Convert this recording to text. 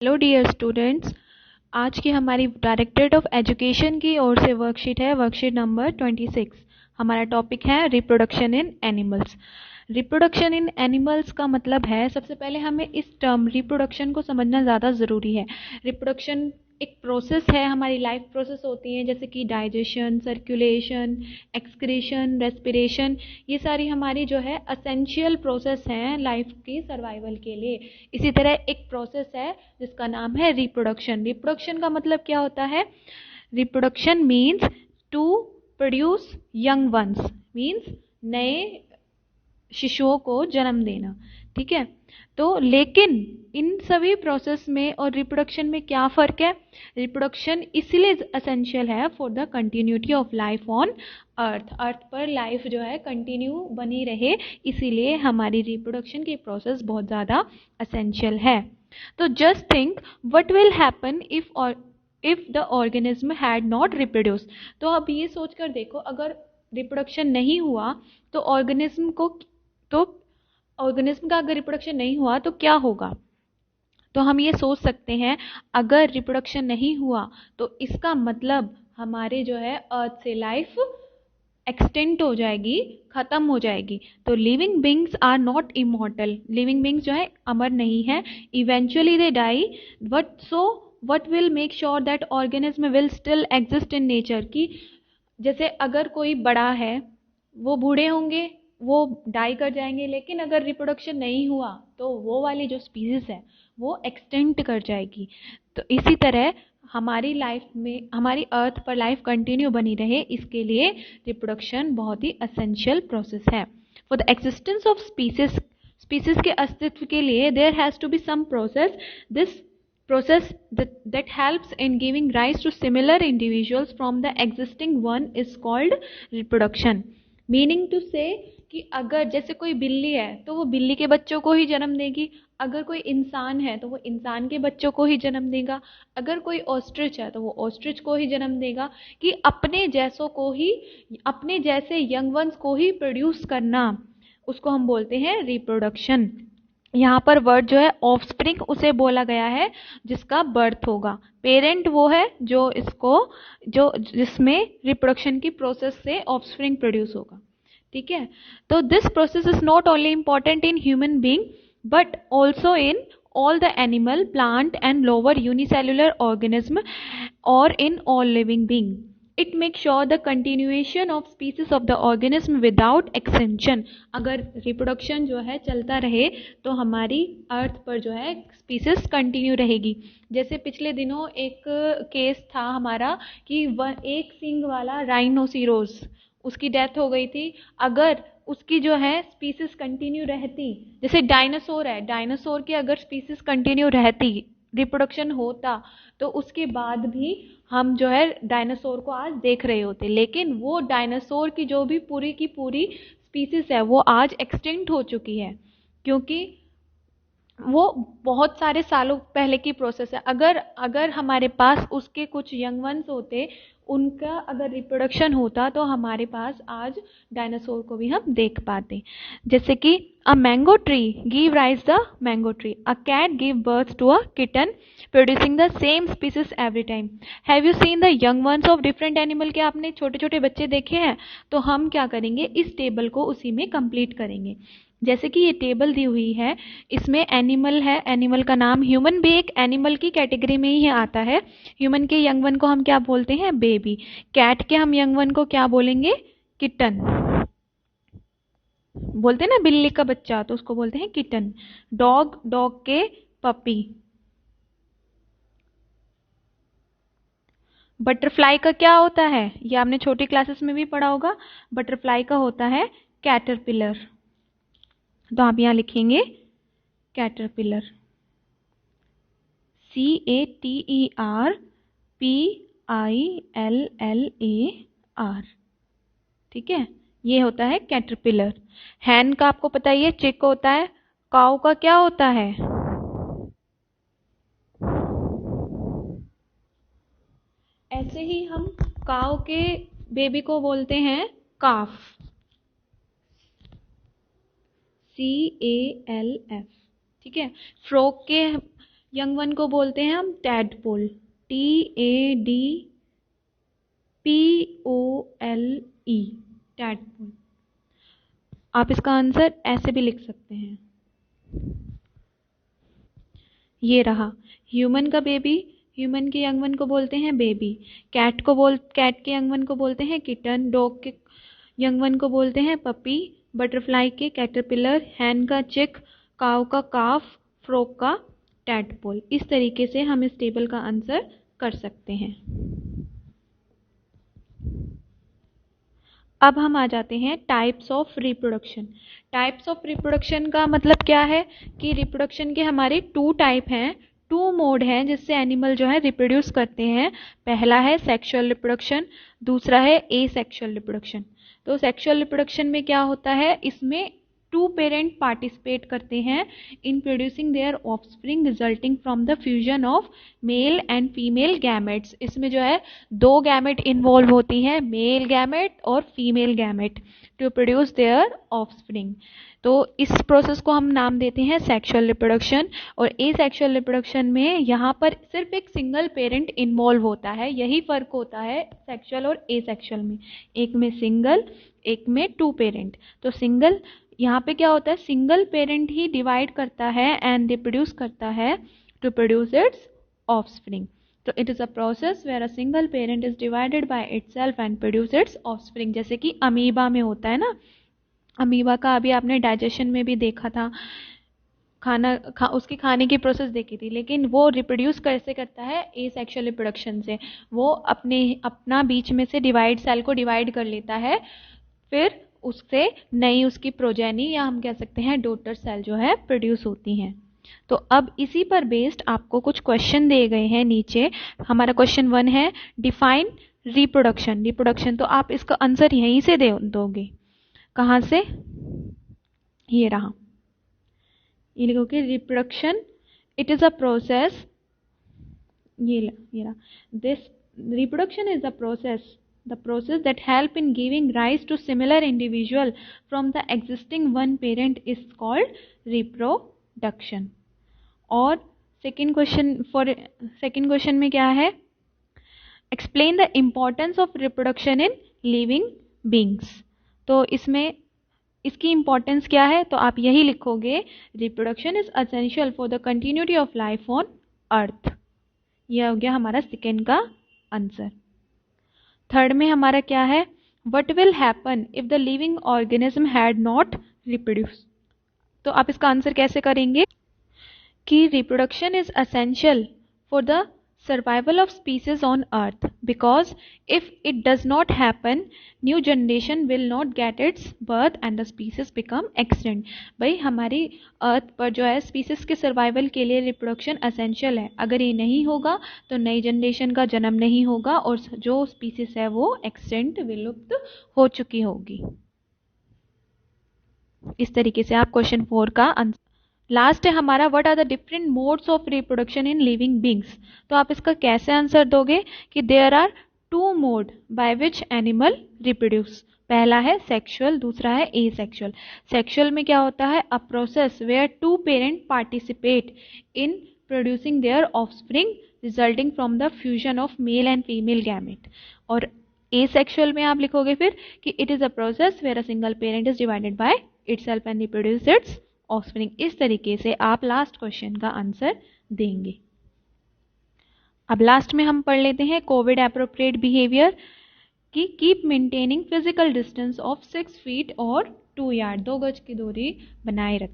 Hello dear students. आज की हमारी डायरेक्टरेट ऑफ एजुकेशन की ओर से वर्कशीट है, वर्कशीट नंबर 26। हमारा टॉपिक है reproduction in animals. Reproduction in animals का मतलब है, सबसे पहले हमें इस टर्म रिप्रोडक्शन को समझना ज़्यादा ज़रूरी है। रिप्रोडक्शन एक प्रोसेस है, हमारी लाइफ प्रोसेस होती है, जैसे कि डाइजेशन, सर्कुलेशन, एक्सक्रीशन, रेस्पिरेशन। ये सारी हमारी जो है असेंशियल प्रोसेस हैं लाइफ की सर्वाइवल के लिए। इसी तरह एक प्रोसेस है जिसका नाम है रिप्रोडक्शन। रिप्रोडक्शन का मतलब क्या होता है? Reproduction means to produce young ones, means नए शिशुओं को जन्म देना। ठीक है, तो लेकिन इन सभी प्रोसेस में और रिप्रोडक्शन में क्या फ़र्क है? रिप्रोडक्शन इसलिए असेंशियल है for the continuity of life on earth. Earth पर लाइफ जो है कंटिन्यू बनी रहे, इसीलिए हमारी रिप्रोडक्शन की प्रोसेस बहुत ज़्यादा असेंशियल है। तो just think what will happen if the organism had not reproduce. तो अब ये सोचकर देखो, अगर रिप्रोडक्शन नहीं हुआ तो ऑर्गेनिज्म का अगर रिप्रोडक्शन नहीं हुआ तो क्या होगा? तो हम ये सोच सकते हैं, अगर रिप्रोडक्शन नहीं हुआ तो इसका मतलब हमारे जो है अर्थ से लाइफ एक्सटेंट हो जाएगी, खत्म हो जाएगी। तो living beings are not immortal. Living beings जो है अमर नहीं है, eventually they die. What will make sure that organism will still exist in nature. की जैसे अगर कोई बड़ा है, वो बूढ़े होंगे, वो डाई कर जाएंगे, लेकिन अगर रिप्रोडक्शन नहीं हुआ तो वो वाली जो स्पीसीज है वो एक्सटेंट कर जाएगी। तो इसी तरह हमारी लाइफ में, हमारी अर्थ पर लाइफ कंटिन्यू बनी रहे, इसके लिए रिप्रोडक्शन बहुत ही असेंशियल प्रोसेस है। For the existence of species के अस्तित्व के लिए there has to be some process. This process that helps in giving rise to similar individuals from the existing one is called reproduction. Meaning to say कि अगर जैसे कोई बिल्ली है तो वो बिल्ली के बच्चों को ही जन्म देगी, अगर कोई इंसान है तो वो इंसान के बच्चों को ही जन्म देगा, अगर कोई ऑस्ट्रिच है तो वो ऑस्ट्रिच को ही जन्म देगा। कि अपने जैसों को ही, अपने जैसे यंग वंस को ही प्रोड्यूस करना, उसको हम बोलते हैं रिप्रोडक्शन। यहाँ पर वर्ड जो है ऑफस्प्रिंग उसे बोला गया है जिसका बर्थ होगा। पेरेंट वो है जो जिसमें रिप्रोडक्शन की प्रोसेस से ऑफस्प्रिंग प्रोड्यूस होगा। ठीक है, तो this process is not only important in human being but also in all the animal, plant and lower unicellular organism or in all living being. It makes sure the continuation of species of the organism without extinction. अगर reproduction जो है चलता रहे तो हमारी अर्थ पर जो है स्पीसीज कंटिन्यू रहेगी। जैसे पिछले दिनों एक केस था हमारा कि एक सींग वाला राइनोसिरोस, उसकी डेथ हो गई थी। अगर उसकी जो है स्पीसीज कंटिन्यू रहती, जैसे डायनासोर है, डायनासोर की अगर स्पीसीज कंटिन्यू रहती, रिप्रोडक्शन होता, तो उसके बाद भी हम जो है डायनासोर को आज देख रहे होते। लेकिन वो डायनासोर की जो भी पूरी की पूरी स्पीसीज है वो आज एक्सटिंक्ट हो चुकी है, क्योंकि वो बहुत सारे सालों पहले की प्रोसेस है। अगर हमारे पास उसके कुछ यंग वंस होते, उनका अगर रिप्रोडक्शन होता, तो हमारे पास आज डायनासोर को भी हम देख पाते। जैसे कि a mango tree give rise the mango tree, a cat give birth to a kitten producing the same species every time. Have you seen the young ones of different animal के आपने छोटे छोटे बच्चे देखे हैं? तो हम क्या करेंगे, इस टेबल को उसी में कंप्लीट करेंगे। जैसे कि ये टेबल दी हुई है, इसमें एनिमल है, एनिमल का नाम ह्यूमन भी एक एनिमल की कैटेगरी में ही आता है। ह्यूमन के यंग वन को हम क्या बोलते हैं? बेबी। कैट के हम यंग वन को क्या बोलेंगे? किटन। बोलते हैं ना बिल्ली का बच्चा, तो उसको बोलते हैं किटन। डॉग के पपी। बटरफ्लाई का क्या होता है? ये आपने छोटी क्लासेस में भी पढ़ा होगा। बटरफ्लाई का होता है कैटरपिलर। तो आप यहाँ लिखेंगे कैटरपिलर, CATERPILLAR। ठीक है, ये होता है कैटरपिलर। हैन का आपको पता ही है, चिक होता है। काऊ का क्या होता है? ऐसे ही हम काऊ के बेबी को बोलते हैं काफ, CALF। ठीक है, फ्रॉग के यंग वन को बोलते हैं हम टैडपोल, TADPOLE, टैडपोल। आप इसका आंसर ऐसे भी लिख सकते हैं, ये रहा। ह्यूमन का बेबी, ह्यूमन के यंग वन को बोलते हैं बेबी। कैट के यंग वन को बोलते हैं किटन। डॉग के यंग वन को बोलते हैं पपी। बटरफ्लाई के कैटरपिलर। हैन का चिक। काव का काफ। फ्रॉग का टैडपोल। इस तरीके से हम इस टेबल का आंसर कर सकते हैं। अब हम आ जाते हैं types of reproduction. Types of reproduction का मतलब क्या है कि रिप्रोडक्शन के हमारे 2 टाइप हैं, 2 मोड हैं जिससे एनिमल जो है रिप्रोड्यूस करते हैं। पहला है सेक्सुअल रिप्रोडक्शन, दूसरा है एसेक्सुअल रिप्रोडक्शन। तो सेक्सुअल रिप्रोडक्शन में क्या होता है, इसमें 2 पेरेंट पार्टिसिपेट करते हैं in producing their offspring resulting from the fusion of male and female gametes. इसमें जो है 2 गैमेट इन्वॉल्व होती हैं, मेल गैमेट और female gamete, to produce their offspring. तो इस प्रोसेस को हम नाम देते हैं सेक्सुअल रिप्रोडक्शन। और एसेक्सुअल रिप्रोडक्शन में यहाँ पर सिर्फ एक सिंगल पेरेंट इन्वॉल्व होता है, यही फर्क होता है सेक्सुअल और एसेक्सुअल में, एक में सिंगल, एक में 2 पेरेंट। तो सिंगल, यहाँ पे क्या होता है, सिंगल पेरेंट ही डिवाइड करता है एंड रिप्रोड्यूस करता है टू प्रोड्यूस इट्स ऑफस्प्रिंग। तो it is a process where a single parent is divided by itself and produce its offspring. जैसे कि अमीबा में होता है ना, अमीबा का अभी आपने डाइजेशन में भी देखा था, उसकी खाने की प्रोसेस देखी थी, लेकिन वो रिप्रोड्यूस कैसे करता है, एसेक्सुअल रिप्रोडक्शन से। वो अपना बीच में से सेल को डिवाइड कर लेता है, फिर उससे नई उसकी प्रोजेनी या हम कह सकते हैं डॉटर सेल जो है प्रोड्यूस होती हैं। तो अब इसी पर बेस्ड आपको कुछ क्वेश्चन दिए गए हैं नीचे। हमारा क्वेश्चन 1 है डिफाइन रिप्रोडक्शन। तो आप इसका आंसर यहीं से दोगे। कहाँ से, ये रहा, ये लिखोगे reproduction, it is a process, ये रहा, this reproduction is the process that help in giving rise to similar individual from the existing one parent is called reproduction. और second question में क्या है, explain the importance of reproduction in living beings। तो इसमें इसकी importance क्या है, तो आप यही लिखोगे, reproduction is essential for the continuity of life on अर्थ। यह हो गया हमारा सेकेंड का आंसर। थर्ड में हमारा क्या है, what will happen if the living organism had not reproduce. तो आप इसका आंसर कैसे करेंगे कि reproduction is essential for the survival of species on earth, because if it does not happen, new generation will not get its birth and the species become extinct। भाई हमारी अर्थ पर जो है स्पीसीज के सर्वाइवल के लिए रिप्रोडक्शन असेंशियल है। अगर ये नहीं होगा तो नई जनरेशन का जन्म नहीं होगा और जो स्पीसीज है वो एक्सटेंट, विलुप्त हो चुकी होगी। इस तरीके से आप क्वेश्चन 4 का आंसर। लास्ट है हमारा, what are the different modes of reproduction in living beings. तो आप इसका कैसे आंसर दोगे कि there are 2 mode by which animal reproduce. पहला है सेक्सुअल, दूसरा है एसेक्सुअल। सेक्सुअल में क्या होता है, a process where 2 parent participate in producing their offspring resulting from the fusion of male and female gamete. और एसेक्सुअल में आप लिखोगे फिर कि it is a process where a single parent is divided by itself and reproduce its offspring. इस तरीके से आप लास्ट क्वेश्चन का आंसर देंगे। अब लास्ट में हम पढ़ लेते हैं कोविड एप्रोप्रिएट बिहेवियर की, keep maintaining physical distance of 6 feet और 2 यार्ड, 2 गज की दूरी बनाए रखें।